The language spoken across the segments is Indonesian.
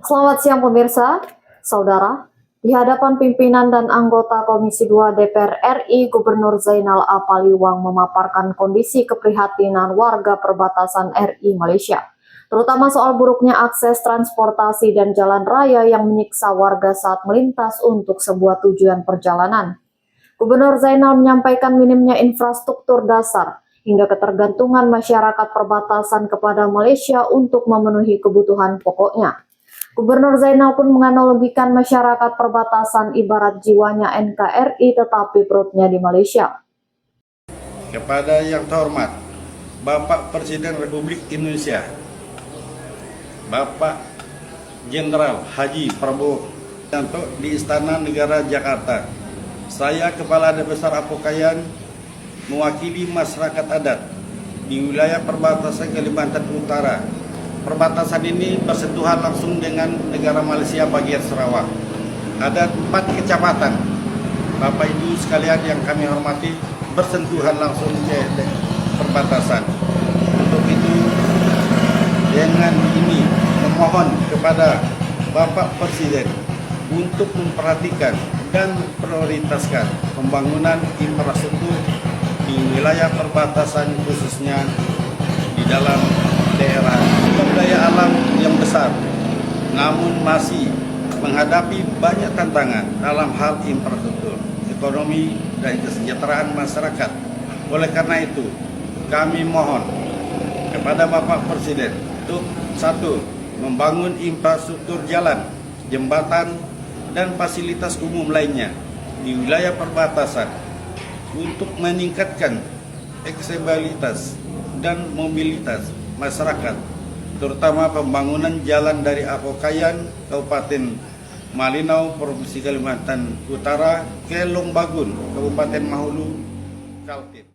Selamat siang pemirsa, saudara. Di hadapan pimpinan dan anggota Komisi 2 DPR RI, Gubernur Zainal Apaliwang memaparkan kondisi keprihatinan warga perbatasan RI Malaysia, terutama soal buruknya akses transportasi dan jalan raya yang menyiksa warga saat melintas untuk sebuah tujuan perjalanan. Gubernur Zainal menyampaikan minimnya infrastruktur dasar hingga ketergantungan masyarakat perbatasan kepada Malaysia untuk memenuhi kebutuhan pokoknya. Gubernur Zainal pun menganalogikan masyarakat perbatasan ibarat jiwanya NKRI tetapi perutnya di Malaysia. Kepada yang terhormat Bapak Presiden Republik Indonesia, Bapak Jenderal Haji Prabowo Subianto di Istana Negara Jakarta, saya Kepala Daerah Besar Apokayan mewakili masyarakat adat di wilayah perbatasan Kalimantan Utara. Perbatasan ini bersentuhan langsung dengan negara Malaysia bagian Sarawak. Ada 4 kecamatan, Bapak Ibu sekalian yang kami hormati, bersentuhan langsung ke perbatasan. Untuk itu, dengan ini memohon kepada Bapak Presiden untuk memperhatikan dan prioritaskan pembangunan infrastruktur di wilayah perbatasan, khususnya di dalam daerah sumber daya alam yang besar, namun masih menghadapi banyak tantangan dalam hal infrastruktur, ekonomi, dan kesejahteraan masyarakat. Oleh karena itu, kami mohon kepada Bapak Presiden untuk 1. Membangun infrastruktur jalan, jembatan, dan fasilitas umum lainnya di wilayah perbatasan untuk meningkatkan aksesibilitas dan mobilitas masyarakat, terutama pembangunan jalan dari Apokayan, Kabupaten Malinau, Provinsi Kalimantan Utara, ke Longbagun, Kabupaten Mahulu, Kaltim.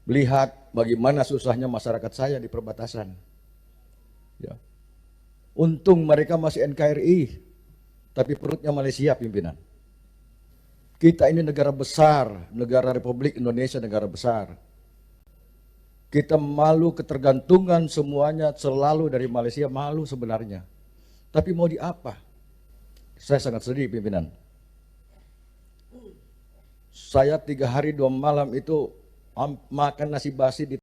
Melihat bagaimana susahnya masyarakat saya di perbatasan. Ya. Untung mereka masih NKRI, tapi perutnya Malaysia pimpinan. Kita ini negara besar, negara Republik Indonesia, negara besar. Kita malu ketergantungan semuanya selalu dari Malaysia, malu sebenarnya. Tapi mau di apa? Saya sangat sedih pimpinan. Saya 3 hari 2 malam itu makan nasi basi di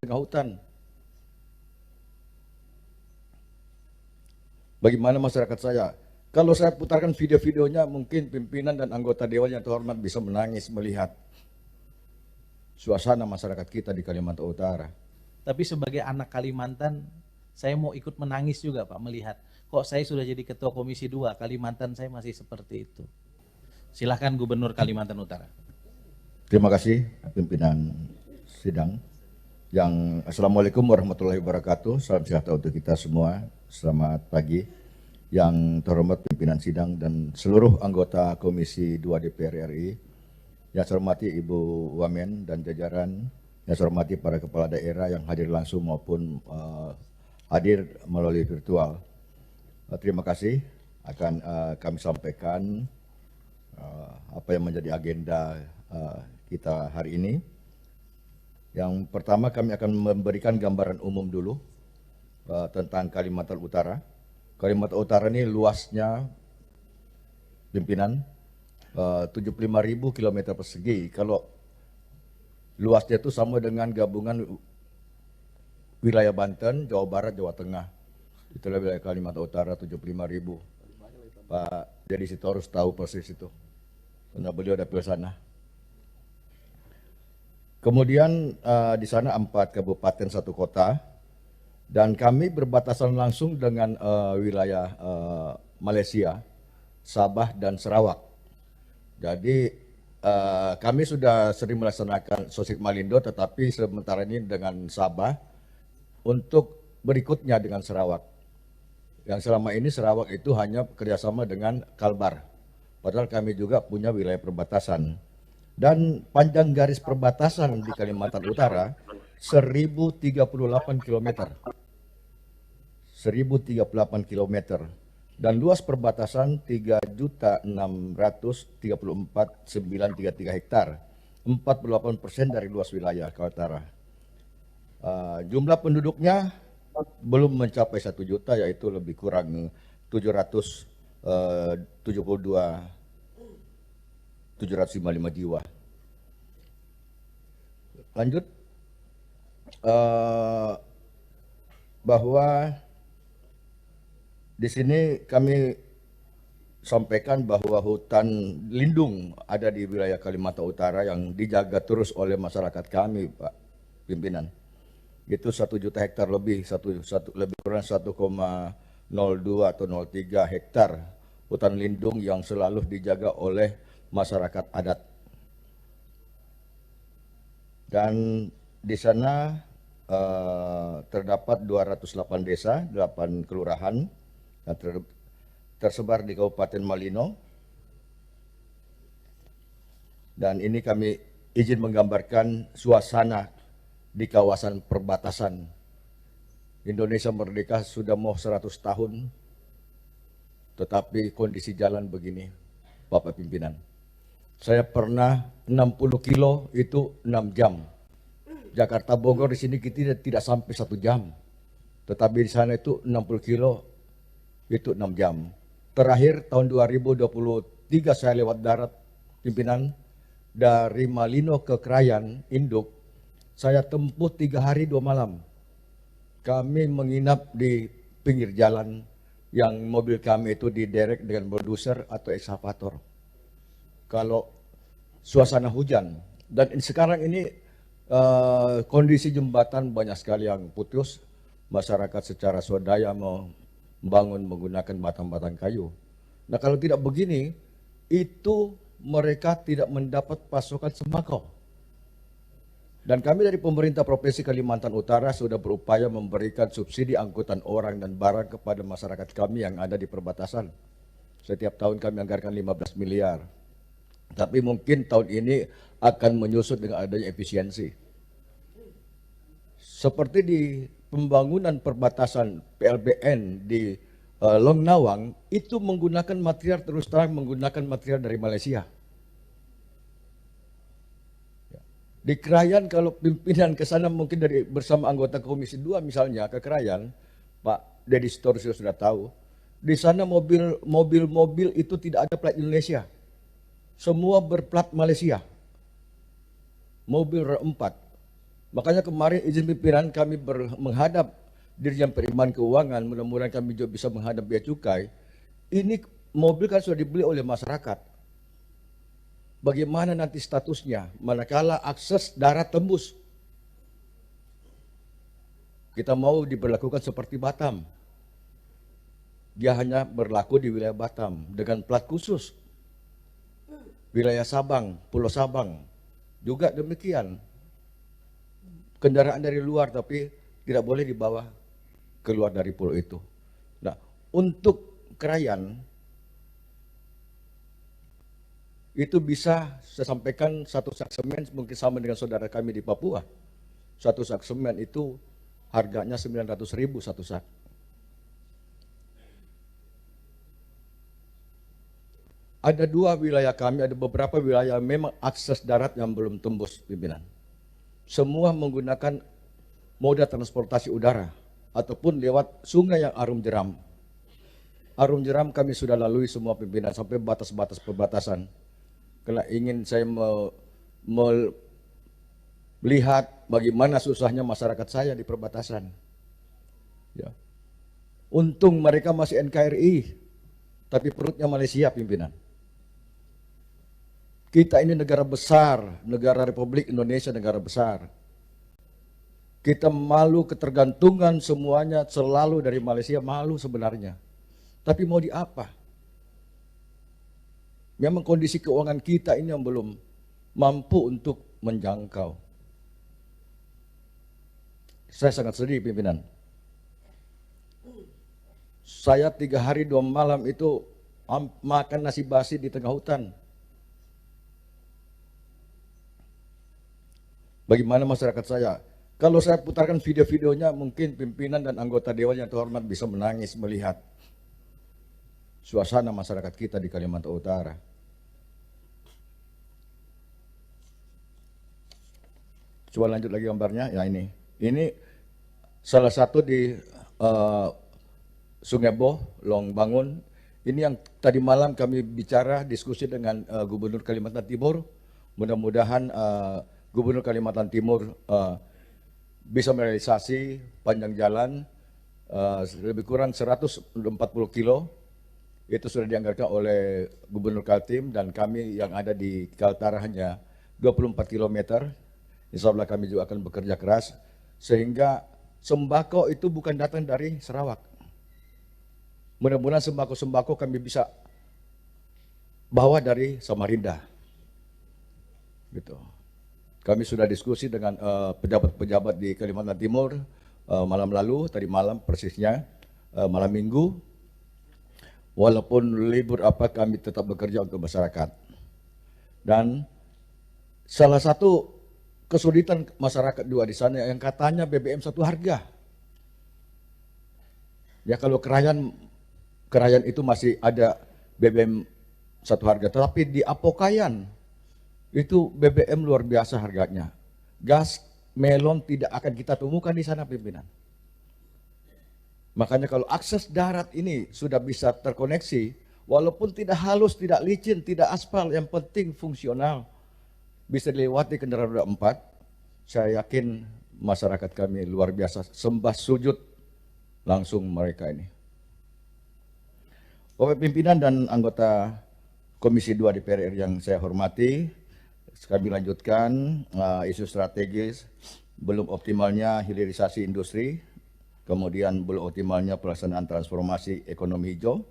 tengah hutan. Bagaimana masyarakat saya? Kalau saya putarkan video-videonya, mungkin pimpinan dan anggota dewan yang terhormat bisa menangis melihat suasana masyarakat kita di Kalimantan Utara. Tapi sebagai anak Kalimantan, saya mau ikut menangis juga Pak melihat kok saya sudah jadi ketua Komisi 2, Kalimantan saya masih seperti itu. Silahkan Gubernur Kalimantan Utara. Terima kasih pimpinan sidang. Assalamualaikum warahmatullahi wabarakatuh. Salam sejahtera untuk kita semua. Selamat pagi. Yang terhormat pimpinan sidang dan seluruh anggota Komisi 2 DPR RI. Yang saya hormati Ibu Wamen dan jajaran, yang saya hormati para kepala daerah yang hadir langsung maupun hadir melalui virtual. Terima kasih akan kami sampaikan apa yang menjadi agenda kita hari ini. Yang pertama kami akan memberikan gambaran umum dulu tentang Kalimantan Utara. Kalimantan Utara ini luasnya pimpinan 75.000 km persegi. Kalau luasnya itu sama dengan gabungan wilayah Banten, Jawa Barat, Jawa Tengah. Itulah wilayah Kalimantan Utara 75.000. Pak Dedi Sitorus tahu persis itu, karena beliau ada di sana. Kemudian di sana 4 kabupaten 1 kota, dan kami berbatasan langsung dengan wilayah Malaysia, Sabah dan Sarawak. Jadi kami sudah sering melaksanakan Sosik Malindo, tetapi sementara ini dengan Sabah, untuk berikutnya dengan Sarawak. Yang selama ini Sarawak itu hanya kerjasama dengan Kalbar, padahal kami juga punya wilayah perbatasan. Dan panjang garis perbatasan di Kalimantan Utara 1038 km. 1038 km. Dan luas perbatasan 3.634.933 hektar, 48% dari luas wilayah Kaltara. Jumlah penduduknya belum mencapai 1 juta, yaitu lebih kurang 755 jiwa. Lanjut, bahwa di sini kami sampaikan bahwa hutan lindung ada di wilayah Kalimantan Utara yang dijaga terus oleh masyarakat kami, Pak Pimpinan. Itu 1 juta hektar lebih, lebih kurang 1,02 atau 03 hektar hutan lindung yang selalu dijaga oleh masyarakat adat. Dan di sana terdapat 208 desa, 8 kelurahan yang tersebar di Kabupaten Malino. Dan ini kami izin menggambarkan suasana di kawasan perbatasan. Indonesia merdeka sudah mau 100 tahun, tetapi kondisi jalan begini, Bapak Pimpinan. Saya pernah 60 kilo itu 6 jam. Jakarta Bogor di sini kita tidak sampai 1 jam. Tetapi di sana itu 60 kilo itu 6 jam. Terakhir tahun 2023 saya lewat darat, Pimpinan, dari Malino ke Krayan, Induk. Saya tempuh 3 hari 2 malam. Kami menginap di pinggir jalan yang mobil kami itu diderek dengan bulldozer atau ekskavator. Kalau suasana hujan, dan sekarang ini kondisi jembatan banyak sekali yang putus, masyarakat secara swadaya membangun menggunakan batang-batang kayu. Nah kalau tidak begini, itu mereka tidak mendapat pasokan sembako. Dan kami dari pemerintah Provinsi Kalimantan Utara sudah berupaya memberikan subsidi angkutan orang dan barang kepada masyarakat kami yang ada di perbatasan. Setiap tahun kami anggarkan 15 miliar. Tapi mungkin tahun ini akan menyusut dengan adanya efisiensi. Seperti di pembangunan perbatasan PLBN di Long Nawang, itu menggunakan material, terus terang menggunakan material dari Malaysia. Di Krayan kalau pimpinan ke sana mungkin dari bersama anggota Komisi 2 misalnya ke Krayan, Pak Deddy Storsio sudah tahu, di sana mobil itu tidak ada plat Indonesia. Semua berplat Malaysia. Mobil R4. Makanya kemarin izin pimpinan kami menghadap Dirjen Penerimaan Keuangan, mudah-mudahan kami juga bisa menghadap bea cukai. Ini mobil kan sudah dibeli oleh masyarakat. Bagaimana nanti statusnya manakala akses darat tembus? Kita mau diberlakukan seperti Batam. Dia hanya berlaku di wilayah Batam dengan plat khusus. Wilayah Sabang, Pulau Sabang juga demikian. Kendaraan dari luar tapi tidak boleh dibawa keluar dari pulau itu. Nah, untuk Krayan itu bisa saya sampaikan satu sak semen mungkin sama dengan saudara kami di Papua. Satu sak semen itu harganya 900.000 satu sak. Ada 2 wilayah kami, ada beberapa wilayah memang akses darat yang belum tembus, pimpinan. Semua menggunakan moda transportasi udara ataupun lewat sungai yang arum jeram. Arum jeram kami sudah lalui semua, pimpinan, sampai batas-batas perbatasan. Kalau ingin saya melihat bagaimana susahnya masyarakat saya di perbatasan. Ya. Untung mereka masih NKRI, tapi perutnya Malaysia, pimpinan. Kita ini negara besar, negara Republik Indonesia, negara besar. Kita malu ketergantungan semuanya selalu dari Malaysia, malu sebenarnya. Tapi mau di apa? Memang kondisi keuangan kita ini yang belum mampu untuk menjangkau. Saya sangat sedih, pimpinan. Saya 3 hari 2 malam itu makan nasi basi di tengah hutan. Bagaimana masyarakat saya? Kalau saya putarkan video-videonya, mungkin pimpinan dan anggota dewan yang terhormat bisa menangis melihat suasana masyarakat kita di Kalimantan Utara. Coba lanjut lagi gambarnya. Ya ini salah satu di uh, Sungai Boh, Long Bangun. Ini yang tadi malam kami bicara diskusi dengan Gubernur Kalimantan Timur. Mudah-mudahan Gubernur Kalimantan Timur bisa merealisasi panjang jalan lebih kurang 140 kilo. Itu sudah dianggarkan oleh Gubernur Kaltim, dan kami yang ada di Kaltara hanya 24 km. Insya Allah kami juga akan bekerja keras sehingga sembako itu bukan datang dari Sarawak. Mudah-mudahan sembako-sembako kami bisa bawa dari Samarinda. Gitu. Kami sudah diskusi dengan pejabat-pejabat di Kalimantan Timur malam lalu, tadi malam persisnya, malam Minggu. Walaupun libur apa, kami tetap bekerja untuk masyarakat. Dan salah satu kesulitan masyarakat juga di sana yang katanya BBM satu harga. Ya kalau Krayan itu masih ada BBM satu harga, tetapi di Apokayan itu BBM luar biasa harganya. Gas melon tidak akan kita temukan di sana, pimpinan. Makanya kalau akses darat ini sudah bisa terkoneksi, walaupun tidak halus, tidak licin, tidak aspal, yang penting fungsional, bisa dilewati kendaraan roda 4, saya yakin masyarakat kami luar biasa, sembah sujud langsung mereka ini. Bapak pimpinan dan anggota Komisi 2 DPR RI yang saya hormati, kami lanjutkan isu strategis belum optimalnya hilirisasi industri, kemudian belum optimalnya pelaksanaan transformasi ekonomi hijau,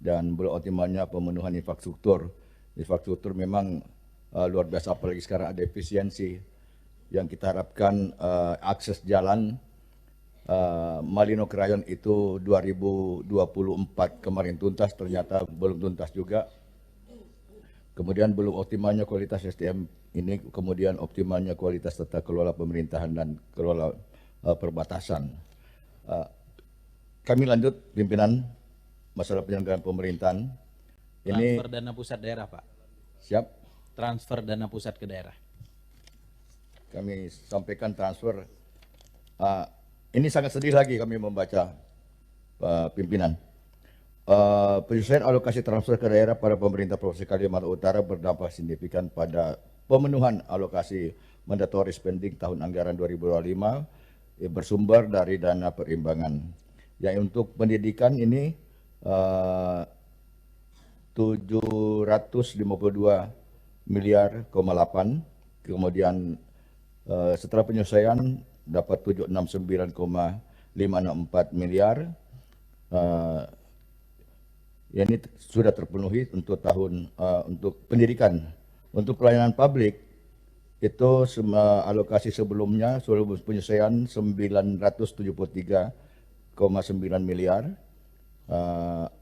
dan belum optimalnya pemenuhan infrastruktur. Infrastruktur memang luar biasa, apalagi sekarang ada efisiensi yang kita harapkan. Akses jalan Malino Krayan itu 2024 kemarin tuntas, ternyata belum tuntas juga. Kemudian belum optimalnya kualitas SDM ini, kemudian optimalnya kualitas tata kelola pemerintahan dan kelola perbatasan. Kami lanjut pimpinan masalah penyelenggaraan pemerintahan. Transfer dana pusat daerah, Pak. Siap. Transfer dana pusat ke daerah. Kami sampaikan transfer. Ini sangat sedih lagi kami membaca, pimpinan. Penyesuaian alokasi transfer ke daerah pada pemerintah Provinsi Kalimantan Utara berdampak signifikan pada pemenuhan alokasi mandatory spending tahun anggaran 2025 bersumber dari dana perimbangan. Yang untuk pendidikan ini 752 miliar, 8, kemudian setelah penyesuaian dapat 769,564 miliar. Ini sudah terpenuhi untuk untuk pendidikan. Untuk pelayanan publik itu alokasi sebelumnya sebelum penyesuaian 973,9 miliar.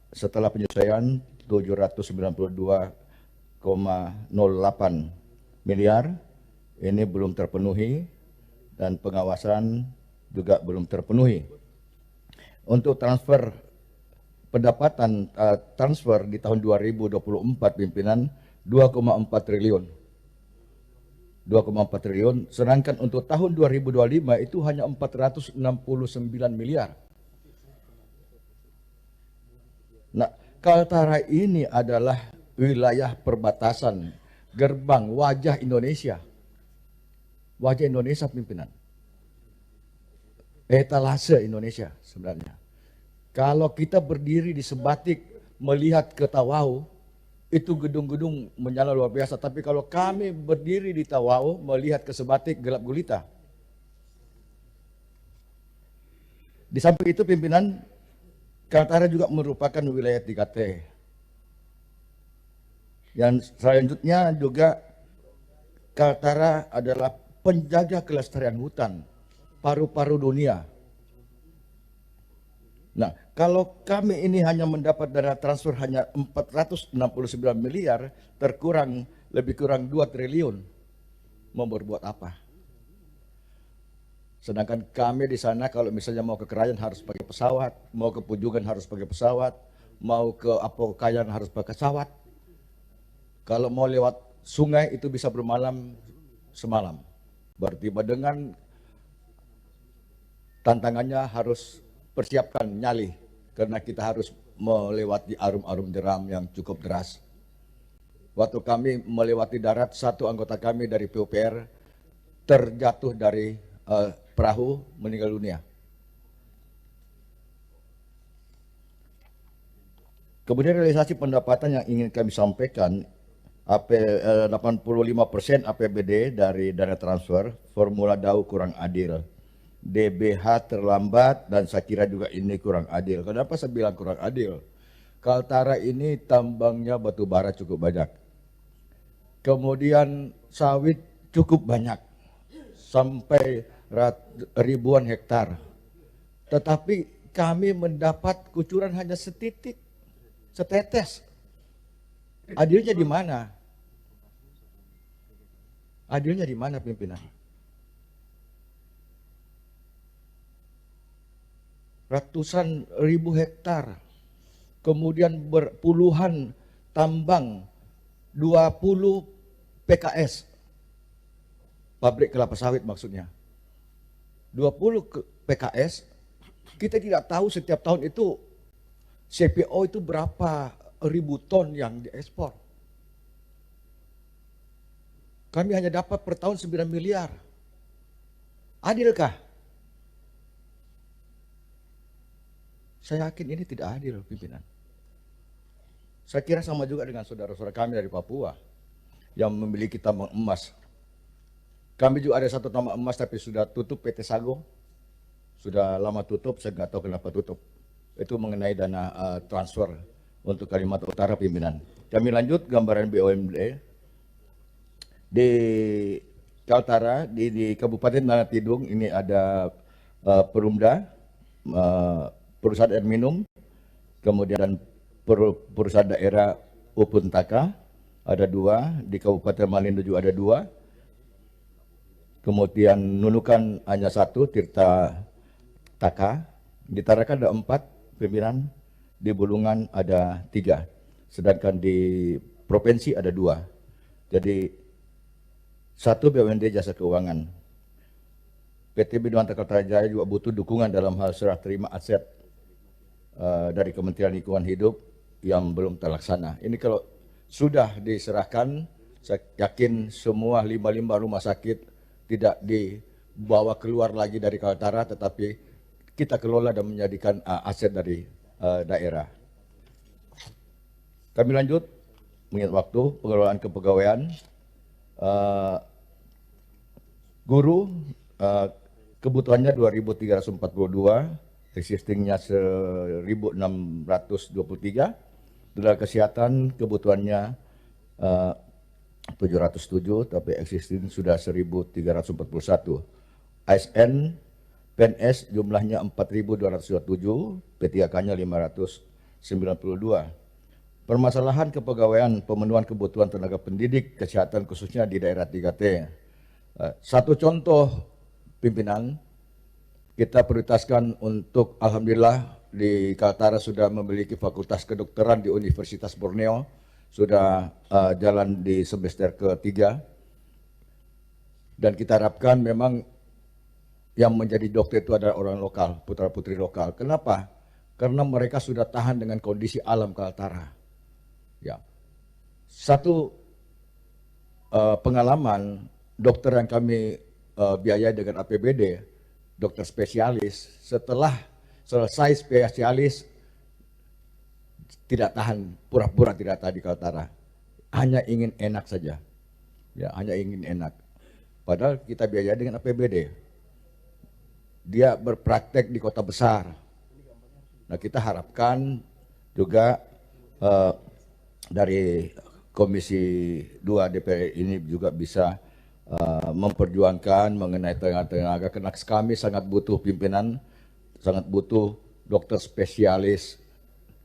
Setelah penyesuaian 792,08 miliar. Ini belum terpenuhi dan pengawasan juga belum terpenuhi. Untuk transfer pendapatan transfer di tahun 2024 pimpinan 2,4 triliun. 2,4 triliun, sedangkan untuk tahun 2025 itu hanya 469 miliar. Nah, Kaltara ini adalah wilayah perbatasan, gerbang wajah Indonesia. Wajah Indonesia pimpinan. Etalase Indonesia sebenarnya. Kalau kita berdiri di Sebatik melihat ke Tawau, itu gedung-gedung menyala luar biasa. Tapi kalau kami berdiri di Tawau melihat ke Sebatik, gelap gulita. Di samping itu pimpinan, Kaltara juga merupakan wilayah 3T. Yang selanjutnya juga Kaltara adalah penjaga kelestarian hutan, paru-paru dunia. Nah, kalau kami ini hanya mendapat dana transfer hanya 469 miliar, terkurang lebih kurang 2 triliun, mau berbuat apa? Sedangkan kami di sana kalau misalnya mau ke Krayan harus pakai pesawat, mau ke Pujungan harus pakai pesawat, mau ke Apokayan harus pakai pesawat. Kalau mau lewat sungai itu bisa bermalam semalam. Bertiba dengan tantangannya harus persiapkan nyali karena kita harus melewati arum-arum jeram yang cukup deras. Waktu kami melewati darat, satu anggota kami dari PUPR terjatuh dari perahu, meninggal dunia. Kemudian realisasi pendapatan yang ingin kami sampaikan, 85% APBD dari dana transfer, formula DAU kurang adil, DBH terlambat, dan saya kira juga ini kurang adil. Kenapa saya bilang kurang adil? Kaltara ini tambangnya batu bara cukup banyak. Kemudian sawit cukup banyak, sampai ribuan hektar. Tetapi kami mendapat kucuran hanya setitik, setetes. Adilnya di mana? Adilnya di mana, pimpinan? Ratusan ribu hektar, kemudian berpuluhan tambang, 20 PKS, pabrik kelapa sawit maksudnya. 20 PKS, kita tidak tahu setiap tahun itu CPO itu berapa ribu ton yang diekspor. Kami hanya dapat per tahun 9 miliar. Adilkah? Saya yakin ini tidak adil, pimpinan. Saya kira sama juga dengan saudara-saudara kami dari Papua yang memiliki tambang emas. Kami juga ada satu tambang emas tapi sudah tutup, PT Sago. Sudah lama tutup, saya nggak tahu kenapa tutup. Itu mengenai dana transfer untuk Kalimantan Utara, pimpinan. Kami lanjut gambaran BUMD. Di Kaltara, di Kabupaten Tanah Tidung, ini ada Perumda, perusahaan air minum, kemudian perusahaan daerah Upuntaka, ada 2, di Kabupaten Malindo juga ada 2, kemudian Nunukan hanya 1, Tirta Taka, di Tarakan ada 4, pimpinan, di Bulungan ada 3, sedangkan di provinsi ada 2. Jadi 1 BUMD jasa keuangan. PT Bidang Kaltara Jaya juga butuh dukungan dalam hal serah terima aset dari Kementerian Lingkungan Hidup yang belum terlaksana. Ini kalau sudah diserahkan, saya yakin semua 55 rumah sakit tidak dibawa keluar lagi dari Kaltara, tetapi kita kelola dan menjadikan aset dari daerah. Kami lanjut, mengingat waktu, pengelolaan kepegawaian. Guru kebutuhannya 2.342, existingnya 1.623. Tenaga kesehatan kebutuhannya 707, tapi existing sudah 1.341. ASN PNS jumlahnya 4.227, P3K-nya 592. Permasalahan kepegawaian pemenuhan kebutuhan tenaga pendidik kesehatan khususnya di daerah 3T. Satu contoh, pimpinan, kita prioritaskan untuk, alhamdulillah, di Kaltara sudah memiliki fakultas kedokteran di Universitas Borneo, sudah jalan di semester ketiga, dan kita harapkan memang yang menjadi dokter itu adalah orang lokal, putra-putri lokal. Kenapa? Karena mereka sudah tahan dengan kondisi alam Kaltara. Ya, satu pengalaman dokter yang kami biayai dengan APBD, dokter spesialis, setelah selesai spesialis tidak tahan, pura-pura tidak tahan di Kaltara, hanya ingin enak saja, ya, hanya ingin enak. Padahal kita biayai dengan APBD. Dia berpraktek di kota besar. Nah, kita harapkan juga dari Komisi 2 DPR ini juga bisa memperjuangkan mengenai tenaga, karena kami sangat butuh pimpinan, sangat butuh dokter spesialis,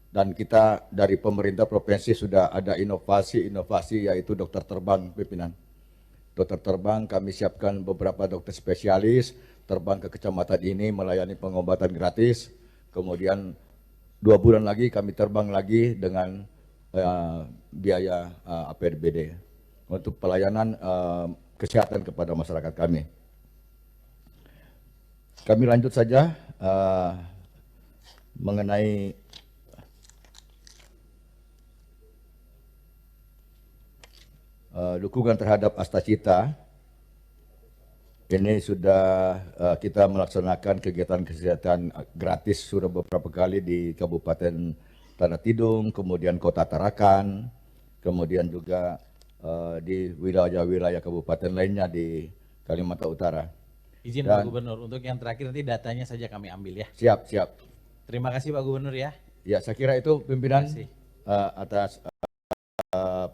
dan kita dari pemerintah provinsi sudah ada inovasi yaitu dokter terbang, pimpinan. Dokter terbang, kami siapkan beberapa dokter spesialis terbang ke kecamatan ini melayani pengobatan gratis, kemudian 2 bulan lagi kami terbang lagi dengan biaya APBD untuk pelayanan kesehatan kepada masyarakat kami. Kami lanjut saja, mengenai dukungan terhadap Astacita. Ini sudah kita melaksanakan kegiatan gratis sudah beberapa kali di Kabupaten Tanah Tidung, kemudian Kota Tarakan, kemudian juga di wilayah-wilayah kabupaten lainnya di Kalimantan Utara. Izin Pak Gubernur, untuk yang terakhir nanti datanya saja kami ambil ya. Siap, siap. Terima kasih Pak Gubernur ya. Ya, saya kira itu pimpinan Terima kasih. atas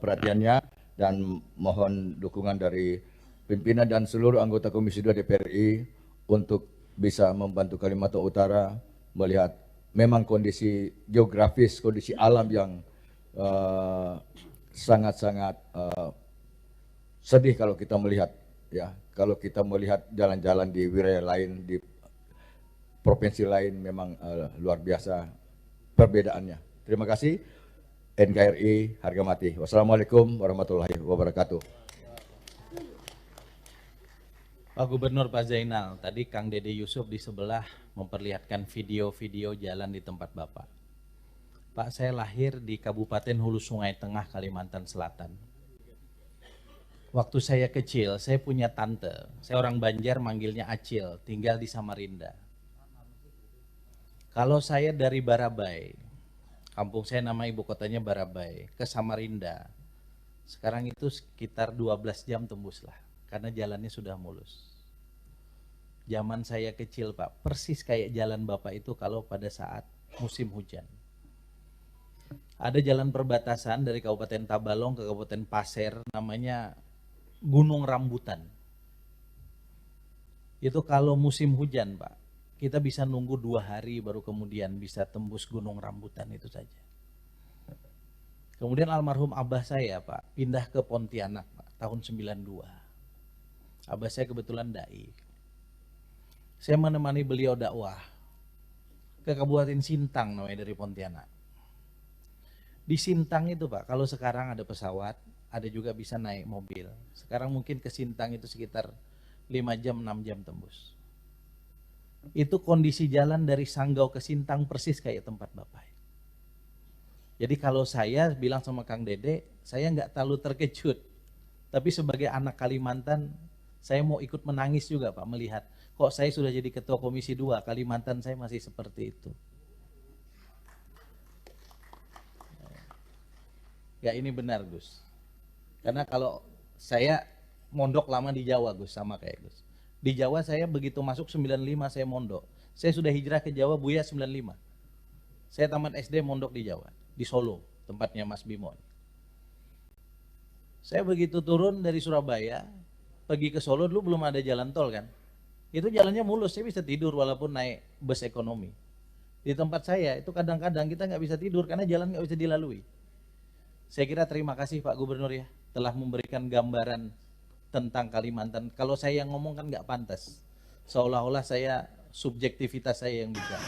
perhatiannya dan mohon dukungan dari pimpinan dan seluruh anggota Komisi 2 DPR RI untuk bisa membantu Kalimantan Utara melihat memang kondisi geografis, kondisi alam yang sangat-sangat sedih kalau kita melihat ya, kalau kita melihat jalan-jalan di wilayah lain, di provinsi lain memang luar biasa perbedaannya. Terima kasih. NKRI harga mati. Wassalamualaikum warahmatullahi wabarakatuh. Pak Gubernur Pak Zainal, tadi Kang Dede Yusuf di sebelah memperlihatkan video-video jalan di tempat Bapak. Pak, saya lahir di Kabupaten Hulu Sungai Tengah, Kalimantan Selatan. Waktu saya kecil, saya punya tante. Saya orang Banjar, manggilnya Acil, tinggal di Samarinda. Kalau saya dari Barabai, kampung saya nama ibu kotanya Barabai, ke Samarinda, sekarang itu sekitar 12 jam tembus lah, karena jalannya sudah mulus. Zaman saya kecil Pak, persis kayak jalan Bapak itu kalau pada saat musim hujan. Ada jalan perbatasan dari Kabupaten Tabalong ke Kabupaten Pasir, namanya Gunung Rambutan. Itu kalau musim hujan Pak, kita bisa nunggu 2 hari baru kemudian bisa tembus Gunung Rambutan itu saja. Kemudian almarhum abah saya Pak, pindah ke Pontianak Pak, tahun 92. Abah saya kebetulan dai. Saya menemani beliau dakwah ke Kabupaten Sintang namanya dari Pontianak. Di Sintang itu Pak, kalau sekarang ada pesawat, ada juga bisa naik mobil. Sekarang mungkin ke Sintang itu sekitar 5 jam, 6 jam tembus. Itu kondisi jalan dari Sanggau ke Sintang persis kayak tempat Bapak. Jadi kalau saya bilang sama Kang Dede, saya nggak terlalu terkejut. Tapi sebagai anak Kalimantan, saya mau ikut menangis juga Pak melihat kok saya sudah jadi ketua Komisi 2, Kalimantan saya masih seperti itu. Ya ini benar Gus. Karena kalau saya mondok lama di Jawa Gus, sama kayak Gus. Di Jawa saya begitu masuk 95 saya mondok. Saya sudah hijrah ke Jawa Buya 95. Saya tamat SD mondok di Jawa, di Solo, tempatnya Mas Bimon. Saya begitu turun dari Surabaya, pergi ke Solo dulu belum ada jalan tol kan. Itu jalannya mulus, saya bisa tidur walaupun naik bus ekonomi. Di tempat saya itu kadang-kadang kita nggak bisa tidur karena jalan nggak bisa dilalui. Saya kira terima kasih Pak Gubernur ya, telah memberikan gambaran tentang Kalimantan. Kalau saya yang ngomong kan nggak pantas. Seolah-olah saya, subjektivitas saya yang bicara.